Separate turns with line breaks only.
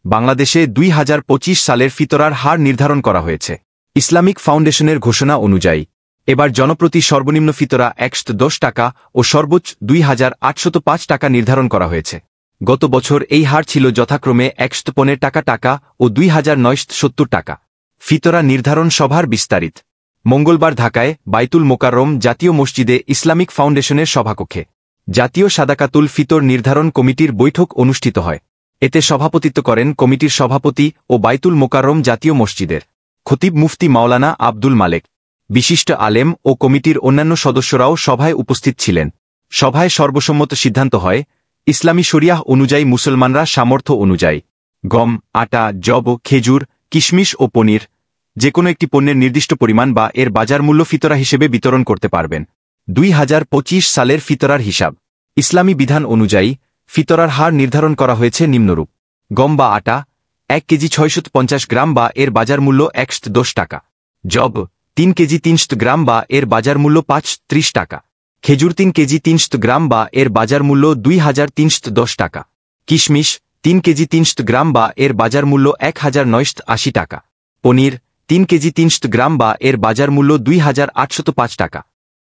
বাংলাদেশে 2025 সালের ফিতরার হার নির্ধারণ করা হয়েছে ইসলামিক ফাউন্ডেশনের ঘোষণা অনুযায়ী। এবার জনপ্রতি সর্বনিম্ন ফিতরা 110 টাকা ও সর্বোচ্চ 2805 টাকা নির্ধারণ করা হয়েছে। গত বছর এই হার ছিল যথাক্রমে 115 টাকা ও 2970 টাকা। ফিতরা নির্ধারণ সভার বিস্তারিত মঙ্গলবার ঢাকায় বাইতুল মোকাররম জাতীয় মসজিদে ইসলামিক ফাউন্ডেশনের সভাকক্ষে জাতীয় সাদাকাতুল ফিতর নির্ধারণ কমিটির বৈঠক অনুষ্ঠিত হয়। এতে সভাপতিত্ব করেন কমিটির সভাপতি ও বাইতুল মোকাররম জাতীয় মসজিদের খতিব মুফতি মাওলানা আব্দুল মালেক। বিশিষ্ট আলেম ও কমিটির অন্যান্য সদস্যরাও সভায় উপস্থিত ছিলেন। সভায় সর্বসম্মত সিদ্ধান্ত হয়, ইসলামী শরিয়াহ অনুযায়ী মুসলমানরা সামর্থ্য অনুযায়ী গম, আটা, জব, খেজুর, কিশমিশ ও পনির যে কোনো একটি পণ্যের নির্দিষ্ট পরিমাণ বা এর বাজার মূল্য ফিতরা হিসেবে বিতরণ করতে পারবেন। 2025 সালের ফিতরার হিসাব ইসলামী বিধান অনুযায়ী ফিতরার হার নির্ধারণ করা হয়েছে নিম্নরূপ: গম বা আটা 1 কেজি 650 গ্রাম বা এর বাজার মূল্য 110 টাকা, জব 3 কেজি 300 গ্রাম বা এর বাজার মূল্য 530 টাকা, খেজুর 3 কেজি 300 গ্রাম বা এর বাজার মূল্য 2310 টাকা, কিশমিশ 3 কেজি 300 গ্রাম বা এর বাজার মূল্য 1980 টাকা, পনির 3 কেজি 300 গ্রাম বা এর বাজার মূল্য 2805 টাকা।